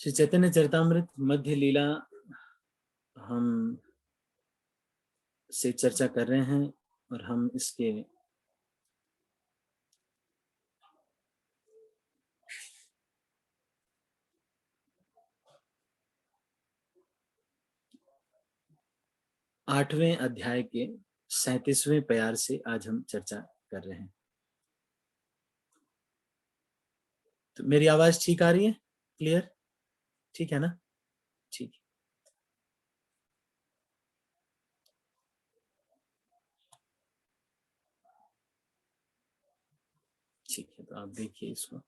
श्री चैतन्य चरितामृत मध्य लीला हम से चर्चा कर रहे हैं और हम इसके आठवें अध्याय के 37वें प्यार से आज हम चर्चा कर रहे हैं। तो मेरी आवाज ठीक आ रही है? क्लियर? ठीक है ना? ठीक है। ठीक है, तो आप देखिए इसको।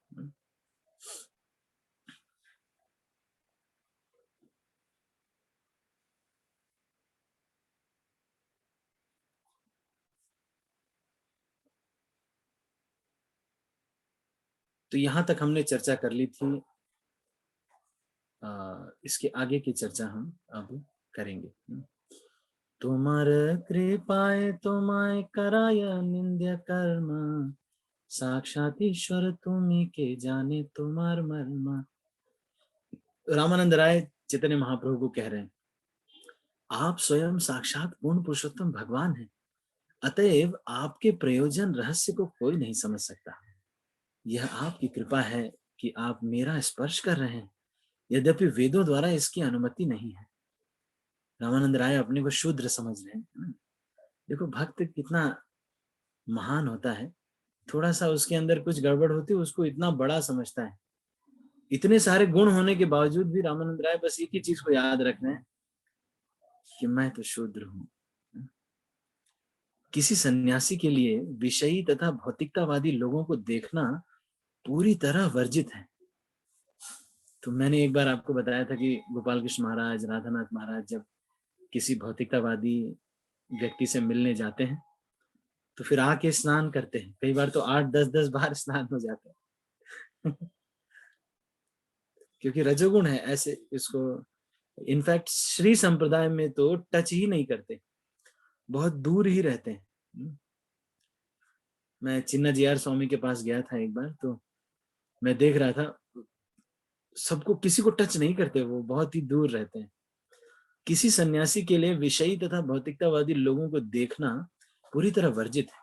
तो यहां तक हमने चर्चा कर ली थी। इसके आगे की चर्चा हम अब करेंगे। तुम्हार कृपाए तुम्हाय कराय निंद्य कर्म, साक्षात ईश्वर तुम्ही के जाने तुम्हार मर्म। रामानंद राय चैतन्य महाप्रभु को कह रहे हैं, आप स्वयं साक्षात पूर्ण पुरुषोत्तम भगवान हैं, अतएव आपके प्रयोजन रहस्य को कोई नहीं समझ सकता। यह आपकी कृपा है कि आप मेरा स्पर्श कर रहे हैं, यद्यपि वेदों द्वारा इसकी अनुमति नहीं है। रामानंद राय अपने को शूद्र समझ रहे हैं। देखो भक्त कितना महान होता है, थोड़ा सा उसके अंदर कुछ गड़बड़ होती है उसको इतना बड़ा समझता है। इतने सारे गुण होने के बावजूद भी रामानंद राय बस एक ही चीज को याद रख रहे हैं कि मैं तो शूद्र हूं। किसी सन्यासी के लिए विषयी तथा भौतिकतावादी लोगों को देखना पूरी तरह वर्जित है। तो मैंने एक बार आपको बताया था कि गोपाल कृष्ण महाराज, राधानाथ महाराज जब किसी भौतिकतावादी व्यक्ति से मिलने जाते हैं तो फिर आके स्नान करते हैं। कई बार तो 8-10 बार स्नान हो जाता है क्योंकि रजोगुण है ऐसे इसको। इनफैक्ट श्री संप्रदाय में तो टच ही नहीं करते, बहुत दूर ही रहते हैं। मैं चिन्ना जीआर स्वामी के पास गया था एक बार, तो मैं देख रहा था सबको, किसी को टच नहीं करते, वो बहुत ही दूर रहते हैं। किसी सन्यासी के लिए विषयी तथा भौतिकतावादी लोगों को देखना पूरी तरह वर्जित है,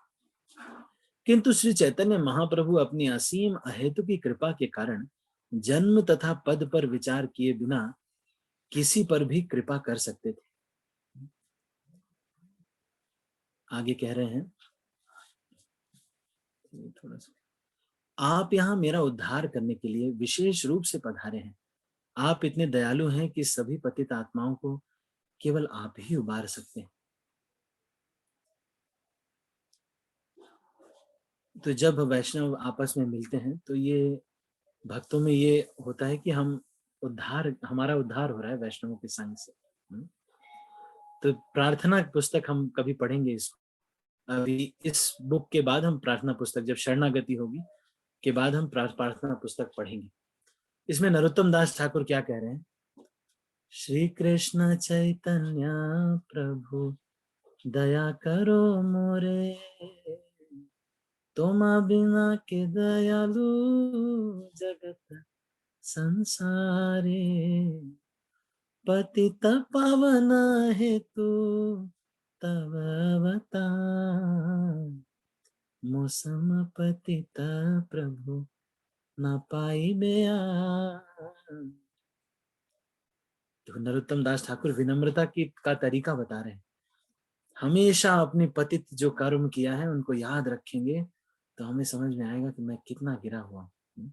किंतु श्री चैतन्य महाप्रभु अपनी असीम अहेतु की कृपा के कारण जन्म तथा पद पर विचार किए बिना किसी पर भी कृपा कर सकते थे। आगे कह रहे हैं, थोड़ा सा, आप यहाँ मेरा उद्धार करने के लिए विशेष रूप से पधारे हैं। आप इतने दयालु हैं कि सभी पतित आत्माओं को केवल आप ही उबार सकते हैं। तो जब वैष्णव आपस में मिलते हैं तो ये भक्तों में ये होता है कि हमारा उद्धार हो रहा है वैष्णवों के संग से। तो प्रार्थना पुस्तक हम कभी पढ़ेंगे इसको। अभी इस बुक के बाद हम प्रार्थना पुस्तक, जब शरणागति होगी के बाद हम प्रार्थना पुस्तक पढ़ेंगे। इसमें नरोत्तम दास ठाकुर क्या कह रहे हैं, श्री कृष्ण चैतन्य प्रभु दया करो मोरे, तुम बिना के दयालु जगत संसारे, पतित पावन हेतु तव अवतार, मौसम पतित प्रभु न पाई बेआ। तो नरोत्तम दास ठाकुर विनम्रता की का तरीका बता रहे हैं। हमेशा अपनी पतित जो कर्म किया है उनको याद रखेंगे तो हमें समझ में आएगा कि मैं कितना गिरा हुआ हूं।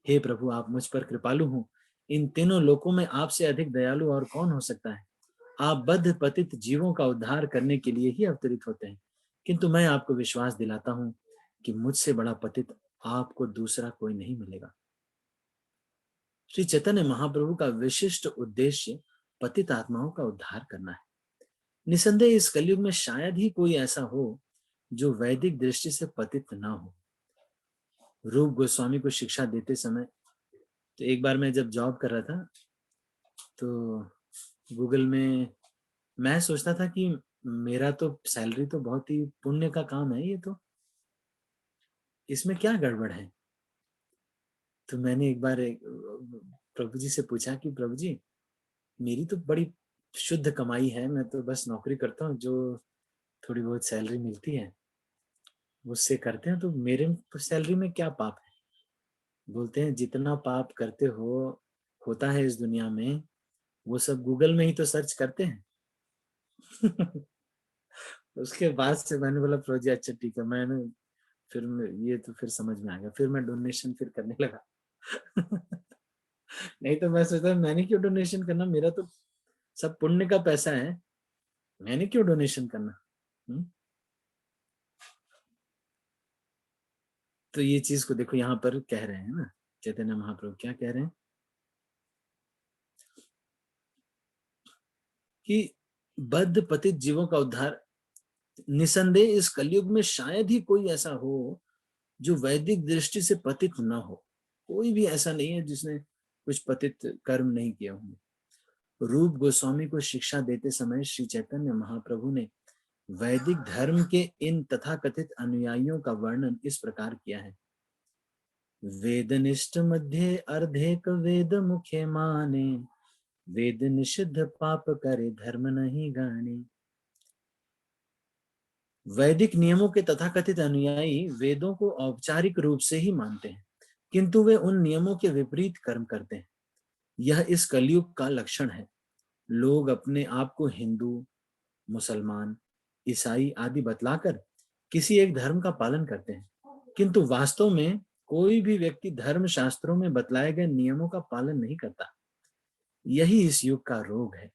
हे प्रभु, आप मुझ पर कृपालु हो। इन तीनों लोकों में आपसे अधिक दयालु और कौन हो सकता है। आप बद्ध पतित जीवों का उद्धार करने के लिए ही अवतरित होते हैं, किंतु मैं आपको विश्वास दिलाता हूं कि मुझसे बड़ा पतित आपको दूसरा कोई नहीं मिलेगा। श्री चैतन्य महाप्रभु का विशिष्ट उद्देश्य पतित आत्माओं का उद्धार करना है। निसंदेह इस कलयुग में शायद ही कोई ऐसा हो जो वैदिक दृष्टि से पतित ना हो। रूप गोस्वामी को शिक्षा देते समय, तो एक बार मैं जब जॉब कर रहा था तो गूगल में मैं सोचता था कि मेरा तो सैलरी तो बहुत ही पुण्य का काम है, ये तो इसमें क्या गड़बड़ है। तो मैंने एक बार प्रभु जी से पूछा कि प्रभु जी, मेरी तो बड़ी शुद्ध कमाई है, मैं तो बस नौकरी करता हूँ, जो थोड़ी बहुत सैलरी मिलती है उससे करते हैं, तो मेरे सैलरी में क्या पाप है? बोलते हैं जितना पाप करते हो होता है इस दुनिया में, वो सब गूगल में ही तो सर्च करते हैं। उसके बाद से मैंने बोला प्रभु जी अच्छा ठीक है, मैंने ये तो फिर समझ में आ गया, फिर मैं डोनेशन फिर करने लगा। नहीं तो मैं सोचता मैंने क्यों डोनेशन करना, मेरा तो सब पुण्य का पैसा है, मैंने क्यों डोनेशन करना। तो ये चीज को देखो यहाँ पर कह रहे हैं ना चैतन्य महाप्रभु, क्या कह रहे हैं कि बद्ध पतित जीवों का उद्धार, निसंदेह इस कलयुग में शायद ही कोई ऐसा हो जो वैदिक दृष्टि से पतित न हो। कोई भी ऐसा नहीं है जिसने कुछ पतित कर्म नहीं किया होंगे। रूप गोस्वामी को शिक्षा देते समय श्री चैतन्य महाप्रभु ने वैदिक धर्म के इन तथाकथित अनुयायियों का वर्णन इस प्रकार किया है। वेदनिष्ठ मध्य अर्धेक वेद मुखे माने, वेद निषिद्ध पाप करे धर्म नहीं गाने। वैदिक नियमों के तथाकथित अनुयायी वेदों को औपचारिक रूप से ही मानते हैं, किंतु वे उन नियमों के विपरीत कर्म करते हैं। यह इस कलयुग का लक्षण है। लोग अपने आप को हिंदू, मुसलमान, ईसाई आदि बतलाकर किसी एक धर्म का पालन करते हैं, किंतु वास्तव में कोई भी व्यक्ति धर्म शास्त्रों में बतलाए गए नियमों का पालन नहीं करता। यही इस युग का रोग है।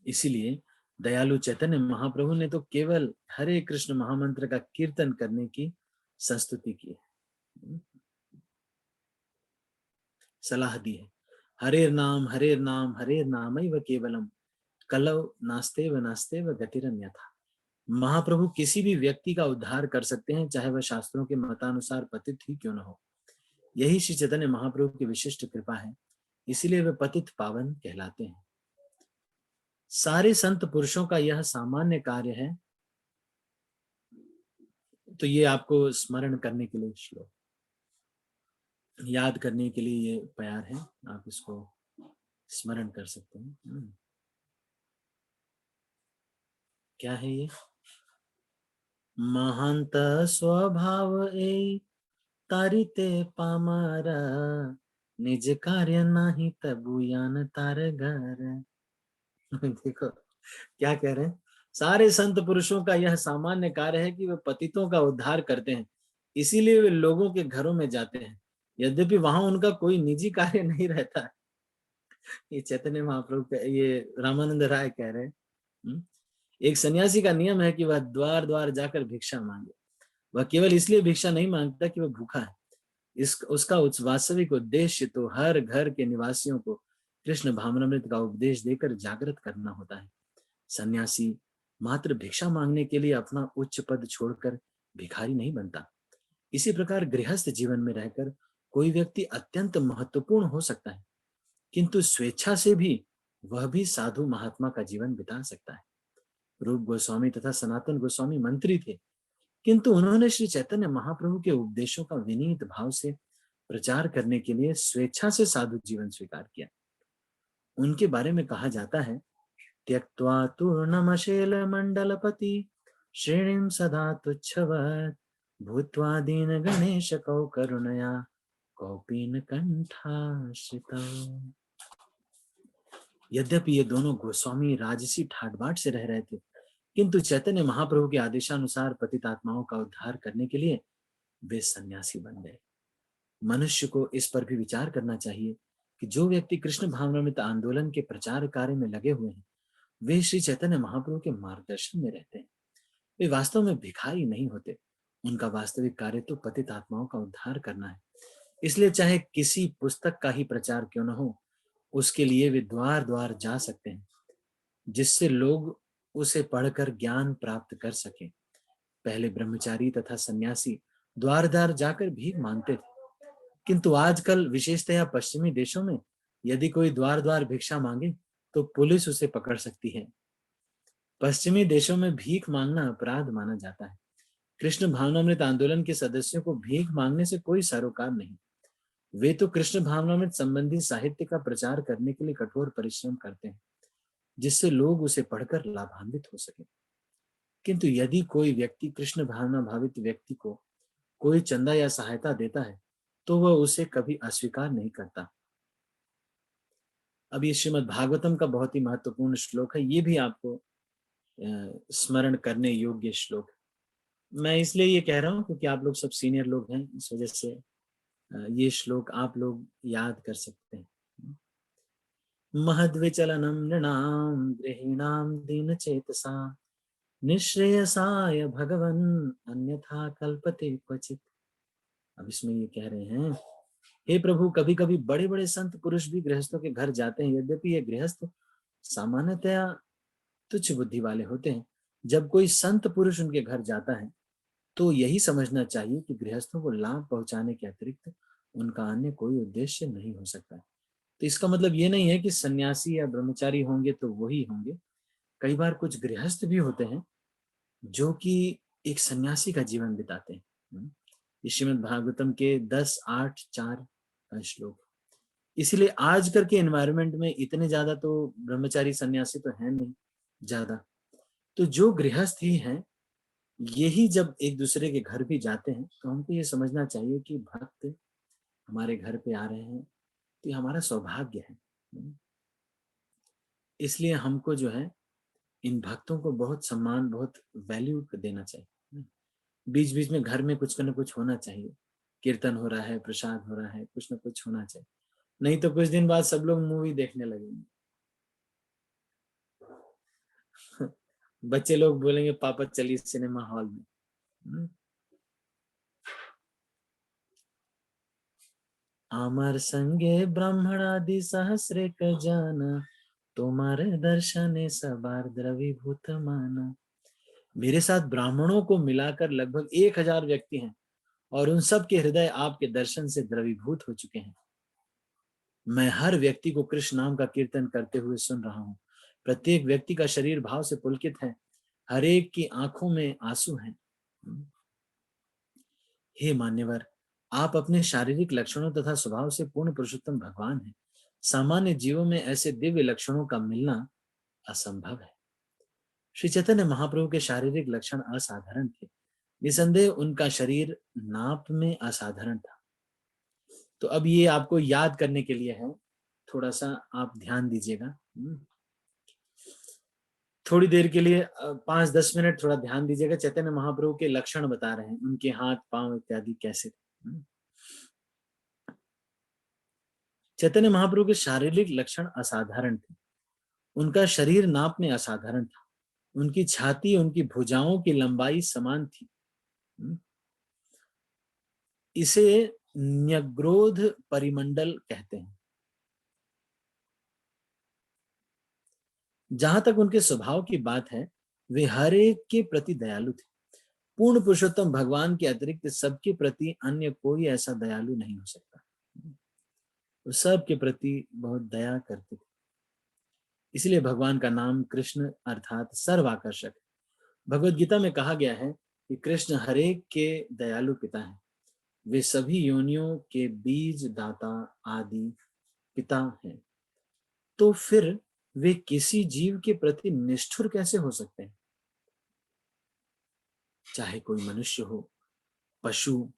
इसीलिए दयालु चैतन्य महाप्रभु ने तो केवल हरे कृष्ण महामंत्र का कीर्तन करने की संस्तुति की है, सलाह दी है। हरेर नाम हरेर नाम व केवलम कलौ नास्तेव गतिरन्यथा। महाप्रभु किसी भी व्यक्ति का उद्धार कर सकते हैं, चाहे वह शास्त्रों के मतानुसार पतित ही क्यों न हो। यही श्री चैतन्य महाप्रभु की विशिष्ट कृपा है, इसीलिए वे पतित पावन कहलाते हैं। सारे संत पुरुषों का यह सामान्य कार्य है। तो ये आपको स्मरण करने के लिए श्लोक, याद करने के लिए ये प्यार है, आप इसको स्मरण कर सकते हैं। क्या है ये? महांत स्वभाव ए तारिते पामारा, निज कार्य नहीं तबु यान तार घर। देखो क्या कह रहे हैं, सारे संत पुरुषों का यह सामान्य कार्य है कि वे पतितों का उद्धार करते हैं, इसीलिए वे लोगों के घरों में जाते हैं, यद्यपि वहां उनका कोई निजी कार्य नहीं रहता है। ये चैतन्य महाप्रभु ये रामानंद राय कह रहे हैं। एक सन्यासी का नियम है कि वह द्वार द्वार जाकर भिक्षा मांगे। वह केवल इसलिए भिक्षा नहीं मांगता कि वह भूखा है, उसका वास्तविक उद्देश्य तो हर घर के निवासियों को कृष्ण भावनामृत का उपदेश देकर जागृत करना होता है। सन्यासी मात्र भिक्षा मांगने के लिए अपना उच्च पद छोड़कर भिखारी नहीं बनता। इसी प्रकार गृहस्थ जीवन में रहकर कोई व्यक्ति अत्यंत महत्वपूर्ण हो सकता है, किंतु स्वेच्छा से भी वह भी साधु महात्मा का जीवन बिता सकता है। रूप गोस्वामी तथा सनातन गोस्वामी मंत्री थे, किंतु उन्होंने श्री चैतन्य महाप्रभु के उपदेशों का विनीत भाव से प्रचार करने के लिए स्वेच्छा से साधु जीवन स्वीकार किया। उनके बारे में कहा जाता है, त्यक्त्वा तूर्णमशेल मंडलपति श्रेणीं सदा तुच्छवत्, भूत्वा दीन गणेश कौ करुणया कौपीन कंठाश्रितौ। यद्यपि ये दोनों गोस्वामी राजसी ठाट बाट से रह रहे थे, किंतु चैतन्य महाप्रभु के आदेशानुसार पतित आत्माओं का उद्धार करने के लिए वे सन्यासी बन गए। मनुष्य को इस पर भी विचार करना चाहिए कि जो व्यक्ति कृष्ण भावनामृत आंदोलन के प्रचार कार्य में लगे हुए हैं, वे श्री चैतन्य महाप्रभु के मार्गदर्शन में रहते हैं। वे वास्तव में भिखारी नहीं होते, उनका वास्तविक कार्य तो पतित आत्माओं का उद्धार करना है। इसलिए चाहे किसी पुस्तक का ही प्रचार क्यों न हो, उसके लिए वे द्वार द्वार जा सकते हैं, जिससे लोग उसे पढ़कर ज्ञान प्राप्त कर सकें। पहले ब्रह्मचारी तथा सन्यासी द्वार द्वार जाकर भीख मांगते थे, किंतु आजकल विशेषतया पश्चिमी देशों में यदि कोई द्वार द्वार भिक्षा मांगे तो पुलिस उसे पकड़ सकती है। पश्चिमी देशों में भीख मांगना अपराध माना जाता है। कृष्ण भावनामृत आंदोलन के सदस्यों को भीख मांगने से कोई सरोकार नहीं। वे तो कृष्ण भावनामृत संबंधी साहित्य का प्रचार करने के लिए कठोर परिश्रम करते हैं, जिससे लोग उसे पढ़कर लाभान्वित हो सके। किंतु यदि कोई व्यक्ति कृष्ण भावना भावित व्यक्ति को कोई चंदा या सहायता देता है, तो वह उसे कभी अस्वीकार नहीं करता। अब ये श्रीमद् भागवतम का बहुत ही महत्वपूर्ण श्लोक है, ये भी आपको स्मरण करने योग्य श्लोक है। मैं इसलिए ये कह रहा हूँ क्योंकि आप लोग सब सीनियर लोग हैं, इस वजह से ये श्लोक आप लोग याद कर सकते हैं। महद्विचलनं नृणां गृहीणां दीनचेतसा निःश्रेयसाय भगवन् अन्यथा कल्पते क्वचित्। अब इसमें ये कह रहे हैं, हे प्रभु, कभी कभी बड़े बड़े संत पुरुष भी गृहस्थों के घर जाते हैं, यद्यपि ये गृहस्थ सामान्यतया तुच्छ बुद्धि वाले होते हैं। जब कोई संत पुरुष उनके घर जाता है तो यही समझना चाहिए कि गृहस्थों को लाभ पहुंचाने के अतिरिक्त उनका अन्य कोई उद्देश्य नहीं हो सकता। तो इसका मतलब ये नहीं है कि सन्यासी या ब्रह्मचारी होंगे तो वही होंगे। कई बार कुछ गृहस्थ भी होते हैं जो कि एक सन्यासी का जीवन बिताते हैं। ये श्रीमद् भागवतम के 10:8-4 श्लोक। इसीलिए आजकल के एनवायरनमेंट में इतने ज्यादा तो ब्रह्मचारी सन्यासी तो है नहीं ज्यादा, तो जो गृहस्थ ही हैं यही जब एक दूसरे के घर भी जाते हैं तो हमको ये समझना चाहिए कि भक्त हमारे घर पे आ रहे हैं तो ये हमारा सौभाग्य है। इसलिए हमको जो है इन भक्तों को बहुत सम्मान, बहुत वैल्यू देना चाहिए। बीच बीच में घर में कुछ न कुछ होना चाहिए, कीर्तन हो रहा है, प्रसाद हो रहा है, कुछ न कुछ होना चाहिए, नहीं तो कुछ दिन बाद सब लोग मूवी देखने लगेंगे। बच्चे लोग बोलेंगे पापा चलिए सिनेमा हॉल में। अमर संगे ब्राह्मणादि सहस्रेक जन, तुम्हारे दर्शने सबार द्रवीभूत माना। मेरे साथ ब्राह्मणों को मिलाकर लगभग 1000 व्यक्ति हैं और उन सब के हृदय आपके दर्शन से द्रवीभूत हो चुके हैं। मैं हर व्यक्ति को कृष्ण नाम का कीर्तन करते हुए सुन रहा हूँ। प्रत्येक व्यक्ति का शरीर भाव से पुलकित है, हर एक की आंखों में आंसू हैं। हे मान्यवर, आप अपने शारीरिक लक्षणों तथा स्वभाव से पूर्ण पुरुषोत्तम भगवान हैं। सामान्य जीवों में ऐसे दिव्य लक्षणों का मिलना असंभव है। श्री चैतन्य महाप्रभु के शारीरिक लक्षण असाधारण थे। निसंदेह उनका शरीर नाप में असाधारण था। तो अब ये आपको याद करने के लिए है, थोड़ा सा आप ध्यान दीजिएगा। थोड़ी देर के लिए 5-10 मिनट थोड़ा ध्यान दीजिएगा। चैतन्य महाप्रभु के लक्षण बता रहे हैं, उनके हाथ पांव इत्यादि कैसे थे। चैतन्य महाप्रभु के शारीरिक लक्षण असाधारण थे। उनका शरीर नाप में असाधारण था। उनकी छाती, उनकी भुजाओं की लंबाई समान थी। इसे न्यग्रोध परिमंडल कहते हैं। जहां तक उनके स्वभाव की बात है, वे हर एक के प्रति दयालु थे। पूर्ण पुरुषोत्तम भगवान के अतिरिक्त सबके प्रति अन्य कोई ऐसा दयालु नहीं हो सकता। वो सबके प्रति बहुत दया करते थे। इसलिए भगवान का नाम कृष्ण अर्थात सर्वाकर्षक है। भगवद गीता में कहा गया है कि कृष्ण हरेक के दयालु पिता हैं। वे सभी योनियों के बीज दाता आदि पिता हैं। तो फिर वे किसी जीव के प्रति निष्ठुर कैसे हो सकते हैं? चाहे कोई मनुष्य हो, पशु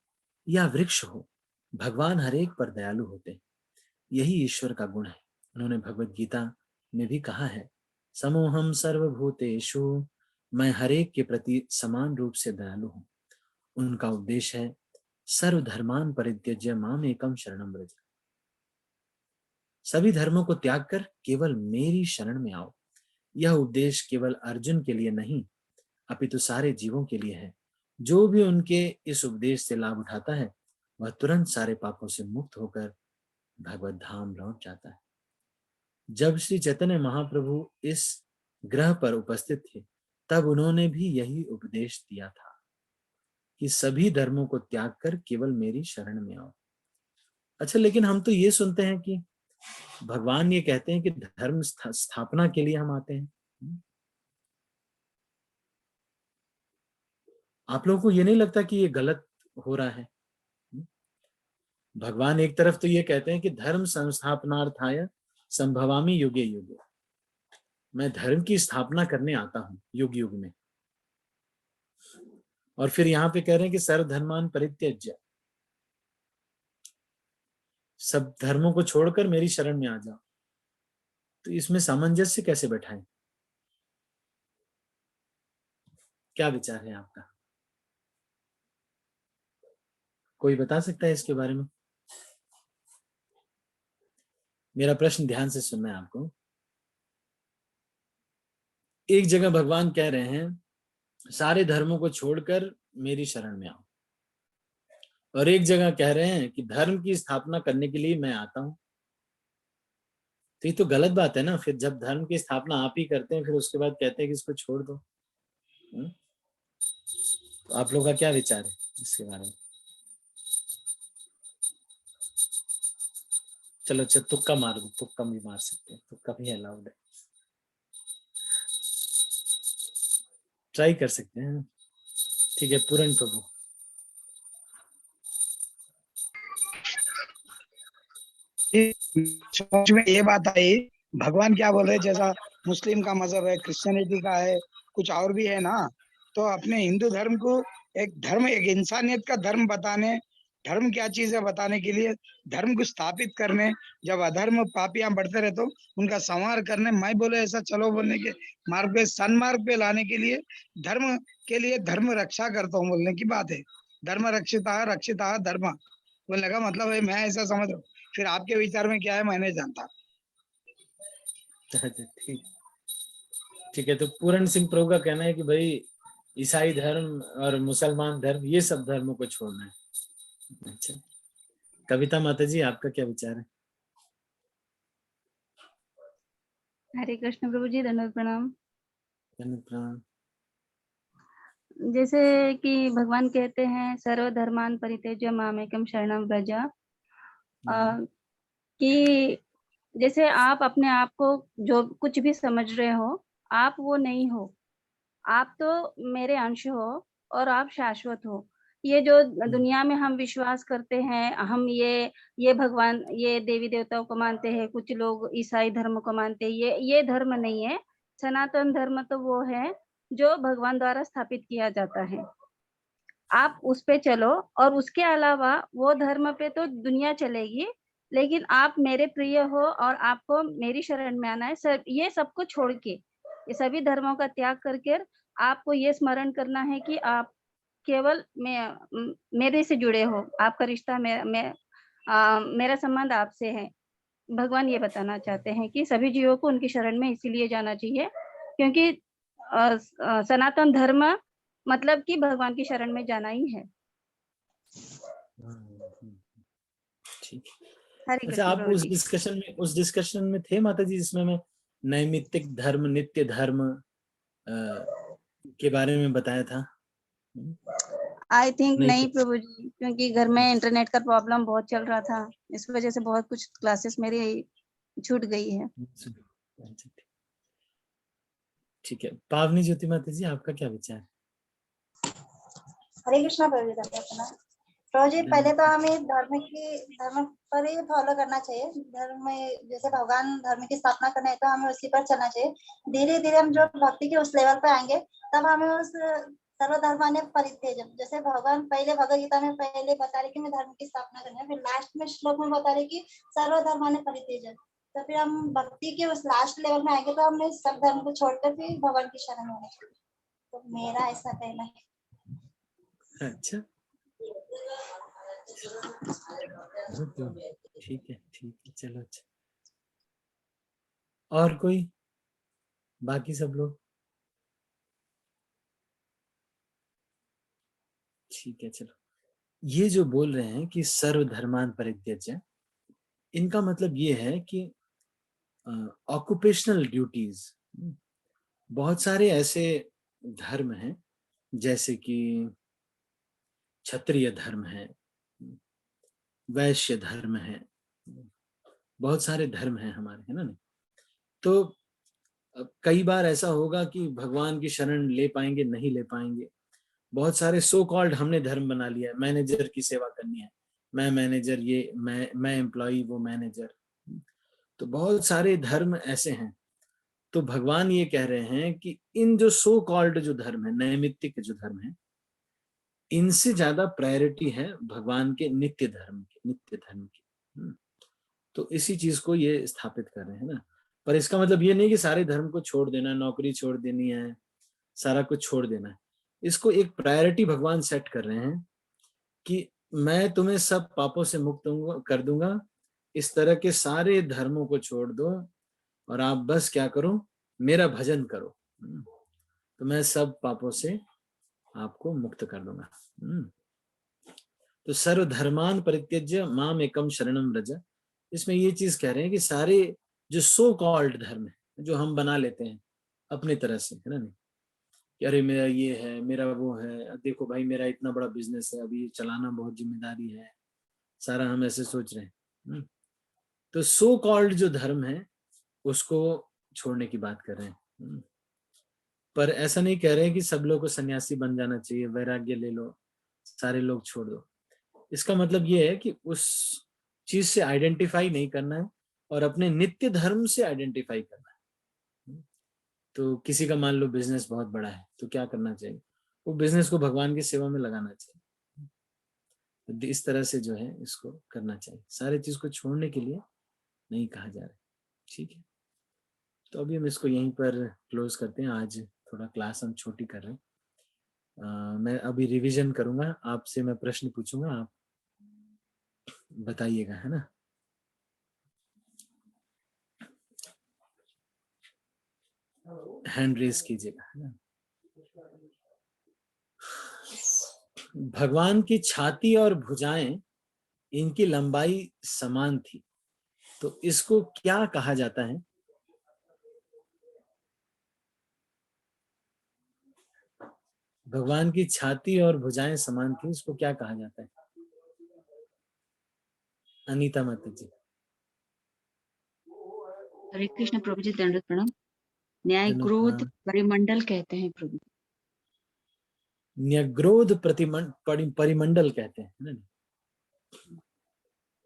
या वृक्ष हो, भगवान हरेक पर दयालु होते हैं। यही ईश्वर का गुण है। उन्होंने भगवद गीता में भी कहा है, समोहम सर्वभूतेषु, मैं हरेक के प्रति समान रूप से दयालु हूं। उनका उपदेश है, सर्वधर्मान परित्यज्य माम एकम शरणम व्रज। सभी धर्मों को त्याग कर केवल मेरी शरण में आओ। यह उपदेश केवल अर्जुन के लिए नहीं, अपितु सारे जीवों के लिए है। जो भी उनके इस उपदेश से लाभ उठाता है, वह तुरंत सारे पापों से मुक्त होकर भगवत धाम लौट जाता है। जब श्री चैतन्य महाप्रभु इस ग्रह पर उपस्थित थे, तब उन्होंने भी यही उपदेश दिया था कि सभी धर्मों को त्याग कर केवल मेरी शरण में आओ। अच्छा, लेकिन हम तो ये सुनते हैं कि भगवान ये कहते हैं कि धर्म स्थापना के लिए हम आते हैं। आप लोगों को ये नहीं लगता कि ये गलत हो रहा है? भगवान एक तरफ तो ये कहते हैं कि धर्म संस्थापनार्थाय संभवामि युगे युगे, मैं धर्म की स्थापना करने आता हूं युग युग में। और फिर यहाँ पे कह रहे हैं कि सर्वधर्मान परित्यज्य, सब धर्मों को छोड़कर मेरी शरण में आ जाओ। तो इसमें सामंजस्य कैसे बैठाएं? क्या विचार है आपका? कोई बता सकता है इसके बारे में? मेरा प्रश्न ध्यान से सुनना है आपको। एक जगह भगवान कह रहे हैं सारे धर्मों को छोड़कर मेरी शरण में आओ, और एक जगह कह रहे हैं कि धर्म की स्थापना करने के लिए मैं आता हूं। तो ये तो गलत बात है ना। फिर जब धर्म की स्थापना आप ही करते हैं, फिर उसके बाद कहते हैं कि इसको छोड़ दो। तो आप लोगों का क्या विचार है इसके बारे में? चलो अच्छा, तुक्का मार दो, तुक्का भी मार सकते हैं, तुक्का भी अलाउड है, ट्राई कर सकते हैं। ठीक है, पूर्ण प्रभु। समझ में ये बात आई, भगवान क्या बोल रहे हैं, जैसा मुस्लिम का मजहब है, क्रिश्चियनिटी का है, कुछ और भी है ना, तो अपने हिंदू धर्म को एक धर्म, एक इंसानियत का धर्म बताने, धर्म क्या चीज है बताने के लिए, धर्म को स्थापित करने, जब अधर्म पापियां बढ़ते रहे तो उनका संहार करने, मैं बोले ऐसा चलो बोलने के मार्ग पे, सन्मार्ग पे लाने के लिए, धर्म के लिए धर्म रक्षा करता हूँ बोलने की बात है। धर्म रक्षिता धर्म बोलने का मतलब है, मैं ऐसा समझ रहा हूँ। फिर आपके विचार में क्या है मैं नहीं जानता। ठीक, ठीक है। तो पूर्ण सिंह प्रभु का कहना है कि भाई ईसाई धर्म और मुसलमान धर्म, ये सब धर्मों को छोड़ना है। अच्छा, कविता माता जी, आपका क्या विचार है? हरे कृष्ण प्रभु जी, धन्यवाद प्रणाम। धन्यवाद प्रणाम। जैसे कि भगवान कहते हैं सर्वधर्मान परित्यज्य मामेकम शरणं व्रज, कि जैसे आप अपने आप को जो कुछ भी समझ रहे हो, आप वो नहीं हो, आप तो मेरे अंश हो और आप शाश्वत हो। ये जो दुनिया में हम विश्वास करते हैं, हम ये भगवान, ये देवी देवताओं को मानते हैं, कुछ लोग ईसाई धर्म को मानते हैं, ये धर्म नहीं है। सनातन धर्म तो वो है जो भगवान द्वारा स्थापित किया जाता है, आप उस पे चलो। और उसके अलावा वो धर्म पे तो दुनिया चलेगी, लेकिन आप मेरे प्रिय हो और आपको मेरी शरण में आना है। सब ये सबको छोड़ के, ये सभी धर्मों का त्याग करके आपको ये स्मरण करना है कि आप केवल मेरे से जुड़े हो, आपका रिश्ता मेरा संबंध आपसे है। भगवान ये बताना चाहते हैं कि सभी जीवों को उनकी शरण में इसीलिए जाना चाहिए, क्योंकि सनातन धर्म मतलब कि भगवान की शरण में जाना ही है। ठीक। हरे अच्छा, कृष्ण आप प्रभु जी। उस डिस्कशन में थे माता जी, जिसमें मैं नैमित्तिक धर्म, नित्य धर्म के बारे में बताया था? आई थिंक नहीं थे? प्रभु जी, क्योंकि घर में इंटरनेट का प्रॉब्लम बहुत चल रहा था, इस वजह से बहुत कुछ क्लासेस मेरी छूट गई है। ठीक है। पावनी ज्योति माता जी, आपका क्या विचार है? हरे कृष्णा प्रभु जी। प्रभु जी, पहले तो हमें धर्म पर ही फॉलो करना चाहिए। धर्म में जैसे भगवान धर्म की स्थापना करना है तो हमें उसी पर चलना चाहिए। धीरे धीरे हम जो भक्ति के उस लेवल पे आएंगे तब हमें उस सर्वधर्माने परित्यज्य, जैसे भगवान पहले भगवत गीता में पहले बता रहे कि मैं धर्म की स्थापना करना है, फिर लास्ट में श्लोक में बता रहे कि सर्वधर्माने परित्यज्य। तो फिर हम भक्ति के उस लास्ट लेवल में आएंगे तो हमें सब धर्म को छोड़कर फिर भगवान की शरण में होना चाहिए। तो मेरा ऐसा कहना है। अच्छा, ठीक है, ठीक है, चलो। अच्छा, और कोई? बाकी सब लोग? ठीक है, चलो। ये जो बोल रहे हैं कि सर्वधर्मान परित्यज्य, इनका मतलब ये है कि ऑक्युपेशनल ड्यूटीज, बहुत सारे ऐसे धर्म हैं, जैसे कि क्षत्रिय धर्म है, वैश्य धर्म है, बहुत सारे धर्म हैं हमारे, है ना? तो कई बार ऐसा होगा कि भगवान की शरण ले पाएंगे, नहीं ले पाएंगे। बहुत सारे सो कॉल्ड हमने धर्म बना लिया है, मैनेजर की सेवा करनी है, मैं मैनेजर, ये मैं एम्प्लॉय, वो मैनेजर। तो बहुत सारे धर्म ऐसे हैं। तो भगवान ये कह रहे हैं कि इन जो सो कॉल्ड जो धर्म है, नैमित्तिक जो धर्म है, इनसे ज्यादा प्रायोरिटी है भगवान के नित्य धर्म की। तो इसी चीज को ये स्थापित कर रहे हैं ना। पर इसका मतलब ये नहीं कि सारे धर्म को छोड़ देना, नौकरी छोड़ देनी है, सारा कुछ छोड़ देना है। इसको एक प्रायोरिटी भगवान सेट कर रहे हैं कि मैं तुम्हें सब पापों से मुक्त कर दूंगा, इस तरह के सारे धर्मों को छोड़ दो और आप बस क्या करो, मेरा भजन करो, तो मैं सब पापों से आपको मुक्त कर दूंगा। तो सर्वधर्मान परित्यज्य माम एकम शरणम व्रज। इसमें ये चीज कह रहे हैं कि सारे जो सो कॉल्ड धर्म है, जो हम बना लेते हैं अपने तरह से, है ना, नहीं कि अरे मेरा ये है, मेरा वो है, देखो भाई मेरा इतना बड़ा बिजनेस है, अभी चलाना बहुत जिम्मेदारी है, सारा हम ऐसे सोच रहे हैं। तो सो कॉल्ड जो धर्म है उसको छोड़ने की बात कर रहे हैं। पर ऐसा नहीं कह रहे हैं कि सब लोग को सन्यासी बन जाना चाहिए, वैराग्य ले लो, सारे लोग छोड़ दो। इसका मतलब ये है कि उस चीज से आइडेंटिफाई नहीं करना है और अपने नित्य धर्म से आइडेंटिफाई करना है। तो किसी का मान लो बिजनेस बहुत बड़ा है, तो क्या करना चाहिए, वो बिजनेस को भगवान की सेवा में लगाना चाहिए। इस तरह से जो है इसको करना चाहिए, सारे चीज को छोड़ने के लिए नहीं कहा जा रहा है। ठीक है, तो अभी हम इसको यहीं पर क्लोज करते हैं। आज थोड़ा क्लास हम छोटी कर रहे हैं। मैं अभी रिवीजन करूंगा, आपसे मैं प्रश्न पूछूंगा, आप बताइएगा, है ना। हैंड रेज कीजिएगा, है ना। भगवान की छाती और भुजाएं, इनकी लंबाई समान थी, तो इसको क्या कहा जाता है? भगवान की छाती और भुजाएं समान थी, इसको क्या कहा जाता है? अनीता माता जी। हरे कृष्ण प्रभु जी, दंडवत प्रणाम। न्याय क्रोध परिमंडल कहते हैं प्रभु। न्यग्रोध परिमंडल कहते हैं ना।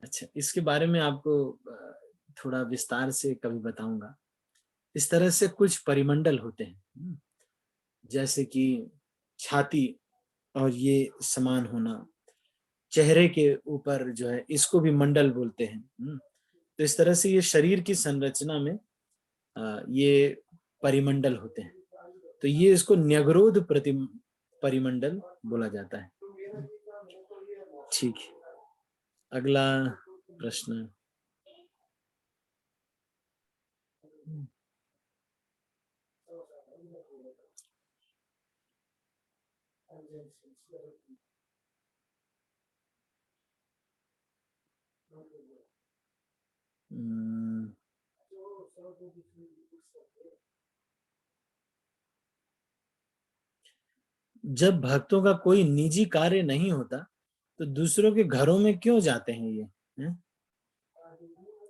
अच्छा, इसके बारे में आपको थोड़ा विस्तार से कभी बताऊंगा। इस तरह से कुछ परिमंडल होते हैं, जैसे कि छाती और ये समान होना, चेहरे के ऊपर जो है इसको भी मंडल बोलते हैं। तो इस तरह से ये शरीर की संरचना में ये परिमंडल होते हैं। तो ये इसको न्यग्रोध परिमंडल बोला जाता है। ठीक है, अगला प्रश्न। जब भक्तों का कोई निजी कार्य नहीं होता तो दूसरों के घरों में क्यों जाते हैं ये, है?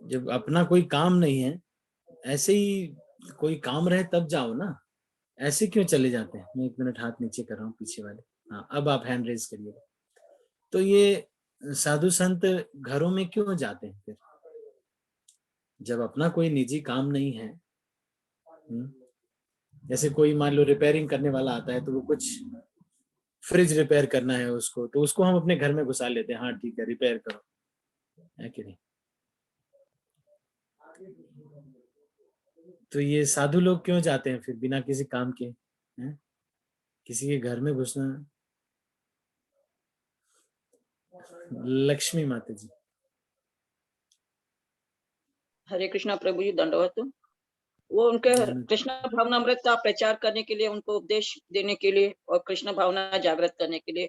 जब अपना कोई काम नहीं है, ऐसे ही कोई काम रहे तब जाओ ना, ऐसे क्यों चले जाते हैं? मैं 1 मिनट हाथ नीचे कर रहा हूँ, पीछे वाले। हाँ, अब आप हैंड रेज करिएगा। तो ये साधु संत घरों में क्यों जाते हैं फिर, जब अपना कोई निजी काम नहीं है? जैसे कोई मान लो रिपेयरिंग करने वाला आता है, तो वो कुछ फ्रिज रिपेयर करना है उसको, तो उसको हम अपने घर में घुसा लेते हैं, हाँ ठीक है रिपेयर करो, है कि नहीं? तो ये साधु लोग क्यों जाते हैं फिर बिना किसी काम के, हैं? किसी के घर में घुसना। लक्ष्मी माता जी। हरे कृष्णा प्रभु जी, दंडवत। वो उनके कृष्ण भावनामृत का प्रचार करने के लिए, उनको उपदेश देने के लिए और कृष्ण भावना जागृत करने के लिए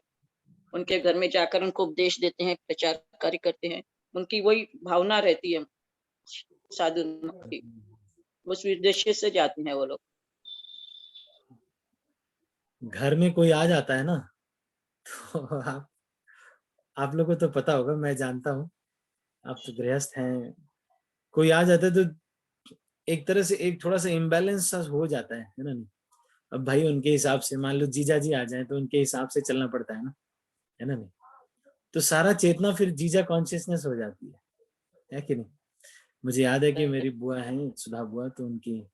उनके घर में जाकर उनको उपदेश देते हैं, प्रचार कार्य करते हैं। उनकी वही भावना रहती है साधु की, उस उद्देश्य से जाते हैं वो लोग। घर में कोई आ जाता है ना, तो आप लोगों को तो पता होगा, मैं जानता हूँ आप तो गृहस्थ हैं, कोई आ जाता है तो एक तरह से एक थोड़ा सा इम्बैलेंस हो जाता है ना नहीं? अब भाई उनके हिसाब से मान लो जीजा जी आ जाए तो उनके हिसाब से चलना पड़ता है ना, है ना नहीं? तो सारा चेतना फिर जीजा कॉन्शियसनेस हो जाती है कि नहीं? मुझे याद है कि मेरी बुआ है सुधा बुआ, तो उनकी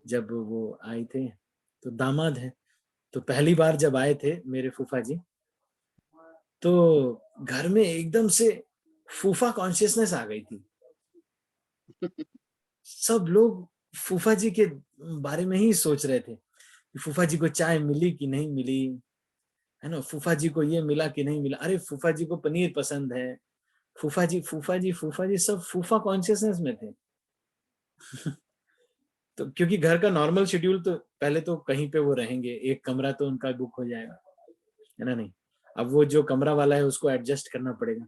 जब वो आए थे तो दामाद है, तो पहली बार जब आए थे मेरे फूफा जी, तो घर में एकदम से फूफा कॉन्शियसनेस आ गई थी। सब लोग फूफा जी के बारे में ही सोच रहे थे, फूफा जी को चाय मिली कि नहीं मिली, है ना, फूफा जी को ये मिला कि नहीं मिला, अरे फूफा जी को पनीर पसंद है, फूफा जी फूफा जी फूफा जी, सब फूफा कॉन्शियसनेस में थे। तो क्योंकि घर का नॉर्मल शेड्यूल, तो पहले तो कहीं पे वो रहेंगे, एक कमरा तो उनका बुक हो जाएगा, है ना नहीं, अब वो जो कमरा वाला है उसको एडजस्ट करना पड़ेगा।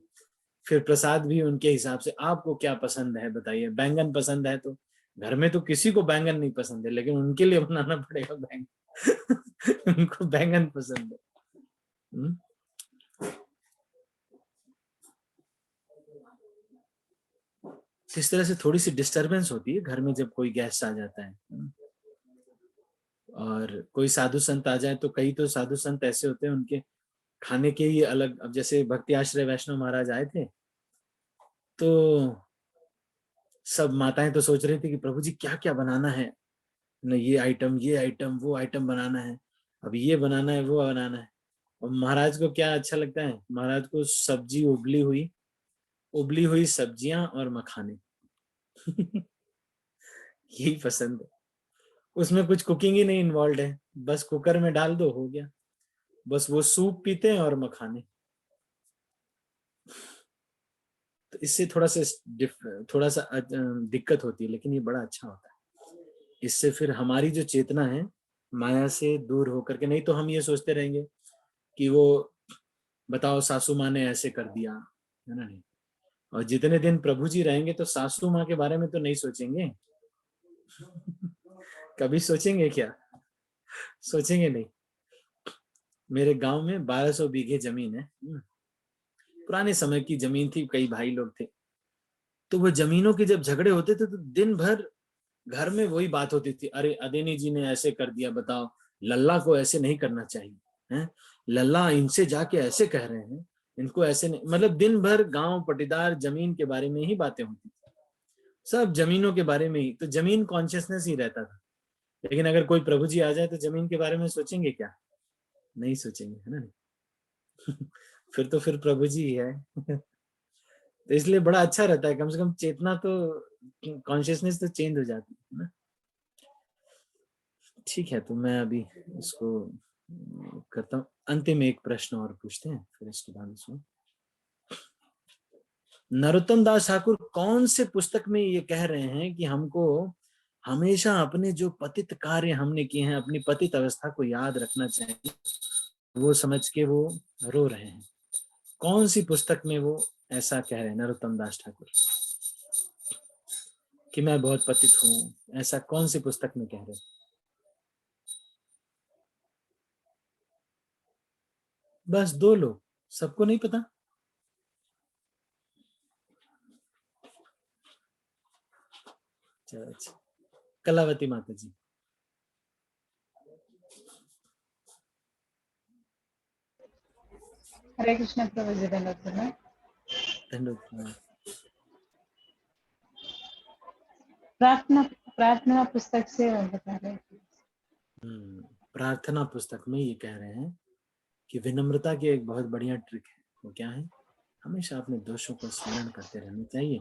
फिर प्रसाद भी उनके हिसाब से, आपको क्या पसंद है बताइए, बैंगन पसंद है, तो घर में तो किसी को बैंगन नहीं पसंद है, लेकिन उनके लिए बनाना पड़ेगा बैंगन। उनको बैंगन पसंद है। इस तरह से थोड़ी सी डिस्टरबेंस होती है घर में जब कोई गेस्ट आ जाता है, और कोई साधु संत आ जाए, तो कई तो साधु संत ऐसे होते हैं उनके खाने के ही अलग, अब जैसे भक्ति आश्रय वैष्णव महाराज आए थे, तो सब माताएं तो सोच रही थी कि प्रभु जी क्या क्या बनाना है, न ये आइटम वो आइटम बनाना है, अब ये बनाना है वो बनाना है। और महाराज को क्या अच्छा लगता है, महाराज को सब्जी उबली हुई सब्जियां और मखाने। यही पसंद है, उसमें कुछ कुकिंग ही नहीं इन्वॉल्व है, बस कुकर में डाल दो हो गया, बस वो सूप पीते हैं और मखाने। तो इससे थोड़ा सा दिक्कत होती है, लेकिन ये बड़ा अच्छा होता है। इससे फिर हमारी जो चेतना है माया से दूर होकर के, नहीं तो हम ये सोचते रहेंगे कि वो बताओ सासू माँ ने ऐसे कर दिया, है ना नहीं, और जितने दिन प्रभु जी रहेंगे तो सासू माँ के बारे में तो नहीं सोचेंगे। कभी सोचेंगे क्या? सोचेंगे नहीं। मेरे गांव में 1200 बीघे जमीन है, पुराने समय की जमीन थी, कई भाई लोग थे, तो वो जमीनों के जब झगड़े होते थे तो दिन भर घर में वही बात होती थी, अरे अदेनी जी ने ऐसे कर दिया, बताओ लल्ला को ऐसे नहीं करना चाहिए, हैं लल्ला इनसे जाके ऐसे कह रहे हैं, इनको ऐसे नहीं, मतलब दिन भर गांव पटीदार जमीन के बारे में ही बातें होती थी, सब जमीनों के बारे में ही, तो जमीन कॉन्शियसनेस ही रहता था। लेकिन अगर कोई प्रभु जी आ जाए तो जमीन के बारे में सोचेंगे क्या? नहीं सोचेंगे, है ना। फिर प्रभु जी ही है। तो इसलिए बड़ा अच्छा रहता है, कम से कम चेतना तो, कॉन्शियसनेस तो चेंज हो जाती है ना। ठीक है, तो मैं अभी इसको करता हूँ, अंतिम एक प्रश्न और पूछते हैं, फिर इसके बाद इसमें नरोत्तम दास ठाकुर कौन से पुस्तक में ये कह रहे हैं कि हमको हमेशा अपने जो पतित कार्य हमने किए हैं, अपनी पतित अवस्था को याद रखना चाहिए, वो समझ के वो रो रहे हैं? कौन सी पुस्तक में वो ऐसा कह रहे हैं नरोत्तम दास ठाकुर कि मैं बहुत पतित हूँ, ऐसा कौन सी पुस्तक में कह रहे हैं? बस 2 लोग, सबको नहीं पता? अच्छा, कलावती माता जी। हरे कृष्ण प्रभु जी, धन्यवाद। प्रार्थना प्रार्थना पुस्तक से बता रहे हैं। प्रार्थना पुस्तक में ये कह रहे हैं कि विनम्रता की एक बहुत बढ़िया ट्रिक है, वो क्या है, हमेशा अपने दोषों को स्मरण करते रहना चाहिए।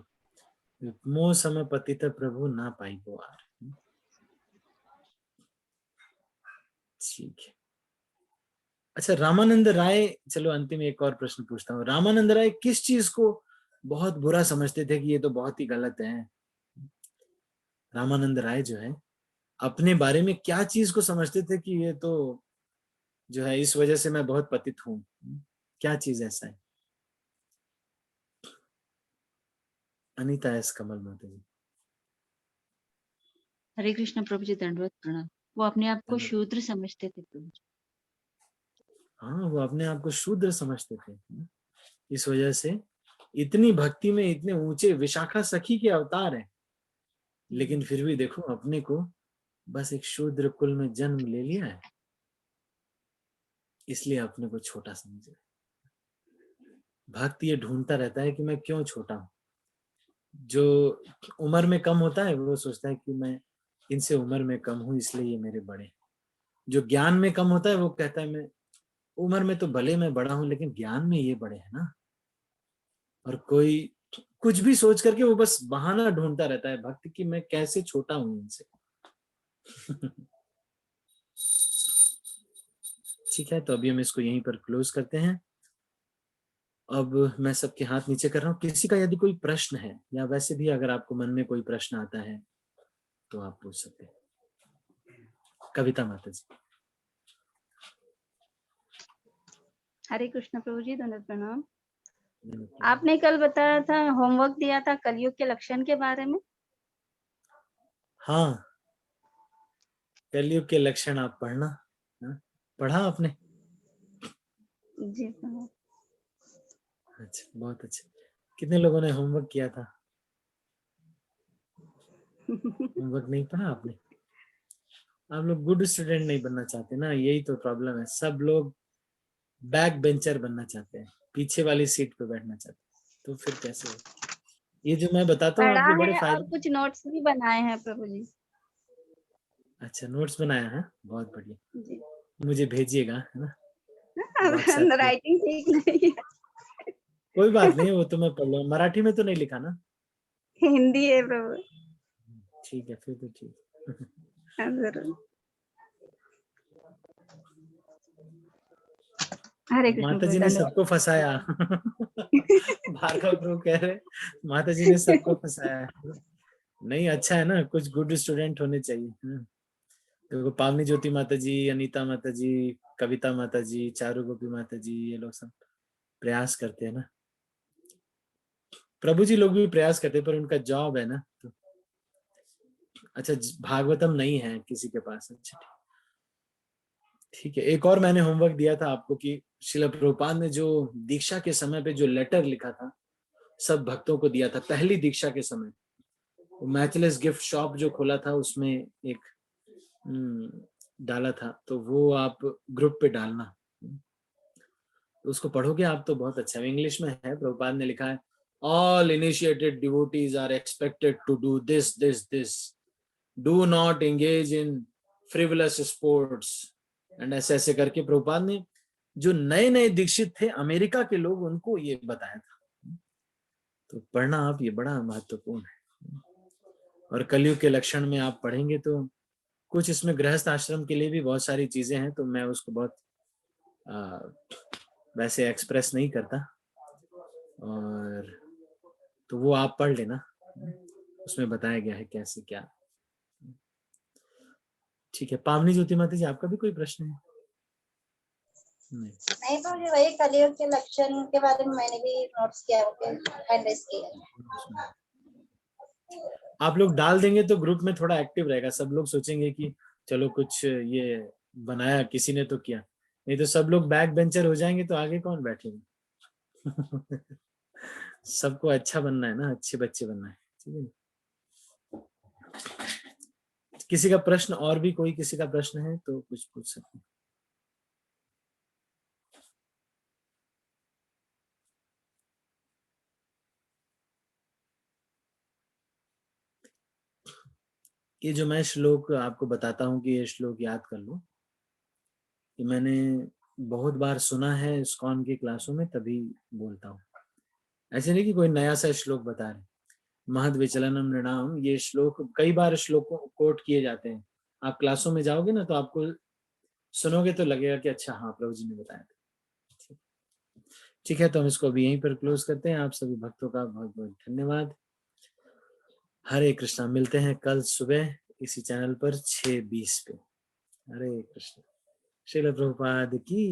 मोह समय पतित प्रभु ना पाई को आर। ठीक है, अच्छा रामानंद राय, चलो अंतिम एक और प्रश्न पूछता हूँ, रामानंद राय किस चीज को बहुत बुरा समझते थे कि ये तो बहुत ही गलत है? रामानंद राय जो है अपने बारे में क्या चीज को समझते थे कि ये तो जो है इस वजह से मैं बहुत पतित हूँ, क्या चीज ऐसा है? अनीता एस कमल माता जी। हरे कृष्ण प्रभु जी, दंडवत प्रणाम। वो अपने आप को शूद्र समझते थे प्रभु जी। हाँ, वो अपने आप को शूद्र समझते थे, इस वजह से इतनी भक्ति में इतने ऊंचे विशाखा सखी के अवतार है, लेकिन फिर भी देखो अपने को बस एक शूद्र कुल में जन्म ले लिया है, इसलिए अपने को छोटा समझ रहे। भक्त ये ढूंढता रहता है कि मैं क्यों छोटा हूँ। जो उम्र में कम होता है वो सोचता है कि मैं इनसे उम्र में कम हूँ इसलिए ये मेरे बड़े हैं। जो ज्ञान में कम होता है वो कहता है मैं उम्र में तो भले मैं बड़ा हूं लेकिन ज्ञान में ये बड़े हैं ना। और कोई कुछ भी सोच करके वो बस बहाना ढूंढता रहता है भक्त कि मैं कैसे छोटा हूं इनसे। ठीक है, तो अभी हम इसको यहीं पर क्लोज करते हैं। अब मैं सबके हाथ नीचे कर रहा हूँ। किसी का यदि कोई प्रश्न है या वैसे भी अगर आपको मन में कोई प्रश्न आता है तो आप पूछ सकते हैं। कविता माता जी। हरे कृष्ण प्रभु जी, दंडवत प्रणाम। आपने कल बताया था, होमवर्क दिया था कलयुग के लक्षण के बारे में। हाँ, कलयुग के लक्षण आप पढ़ना। हाँ? पढ़ा आपने? जी प्रभु। अच्छा, बहुत अच्छा। कितने लोगों ने होमवर्क किया था? होमवर्क नहीं पढ़ा आपने? आप लोग गुड स्टूडेंट नहीं बनना चाहते ना, यही तो प्रॉब्लम है। सब लोग बैक बेंचर बनना चाहते हैं, पीछे वाली सीट पे बैठना चाहते हैं, तो फिर कैसे हो? ये जो मैं बताता हूँ पढ़ा आपके बड़े है और फायदे। कुछ नोट्स भी बनाए हैं प्रभु जी। अच्छा, नोट्स बनाया है, बहुत बढ़िया। जी। मुझे भेजिएगा, है ना, व्हाट्सएप पे। राइटिंग ठीक नहीं है, कोई बात नहीं, वो तो मैं पढ़ लूंगा। मराठी में तो नहीं लिखा ना? हिंदी है प्रभु। ठीक है, फिर तो ठीक। हाँ, जरूर। हरे कृष्ण माता प्रभु, जी ने धन्यवाद। सबको फंसाया। भार्गव प्रभु कह रहे माता जी ने सबको फंसाया। नहीं, अच्छा है ना, कुछ गुड स्टूडेंट होने चाहिए। देखो, पावनी ज्योति माता जी, अनीता माता जी, कविता माता जी, चारू गोपी माता जी, ये लोग सब प्रयास करते हैं ना। प्रभु जी लोग भी प्रयास करते हैं पर उनका जॉब है ना। तो अच्छा, भागवतम नहीं है किसी के पास? अच्छा, ठीक है। एक और मैंने होमवर्क दिया था आपको कि श्रील प्रभुपाद ने जो दीक्षा के समय पे जो लेटर लिखा था सब भक्तों को दिया था पहली दीक्षा के समय, वो मैचलेस गिफ्ट शॉप जो खोला था उसमें एक डाला था, तो वो आप ग्रुप पे डालना। तो उसको पढ़ोगे आप तो बहुत अच्छा है। इंग्लिश में है, प्रभुपाद ने लिखा है all initiated devotees are expected to do this this this, do not engage in frivolous sports. And ऐसे ऐसे करके प्रभुपाद ने जो नए नए दीक्षित थे अमेरिका के लोग, उनको ये बताया था। तो पढ़ना आप, ये बड़ा महत्वपूर्ण है। और कलयुग के लक्षण में आप पढ़ेंगे तो कुछ इसमें गृहस्थ आश्रम के लिए भी बहुत सारी चीजें हैं, तो मैं उसको बहुत वैसे एक्सप्रेस नहीं करता। और तो वो आप पढ़ लेना, उसमें बताया गया है कैसे क्या। ठीक है, पावनी ज्योति माता जी, आपका भी कोई प्रश्न है? नहीं तो मुझे वही कलयुग के लक्षण के बारे में मैंने भी नोट्स किया, हैंडरेस किया। आप लोग डाल देंगे तो ग्रुप में थोड़ा एक्टिव रहेगा, सब लोग सोचेंगे कि चलो कुछ ये बनाया किसी ने तो किया, नहीं तो सब लोग बैक बेंचर हो जाएंगे तो आगे कौन बैठेंगे। सबको अच्छा बनना है ना, अच्छे बच्चे बनना है। ठीक है, किसी का प्रश्न और भी कोई किसी का प्रश्न है तो कुछ पूछ सकते हैं। ये जो मैं श्लोक आपको बताता हूँ कि ये श्लोक याद कर लो, कि मैंने बहुत बार सुना है इस्कॉन की क्लासों में, तभी बोलता हूँ। ऐसे नहीं कि कोई नया सा श्लोक बता रहे। महद विचलनम नृणाम, ये श्लोक कई बार श्लोक कोट किए जाते हैं। आप क्लासों में जाओगे ना तो आपको सुनोगे तो लगेगा कि अच्छा हाँ प्रभु जी ने बताया था। ठीक है, तो हम इसको अभी यहीं पर क्लोज करते हैं। आप सभी भक्तों का बहुत बहुत धन्यवाद। हरे कृष्णा, मिलते हैं कल सुबह इसी चैनल पर 6:20 पे। हरे कृष्ण। श्रील प्रभुपाद की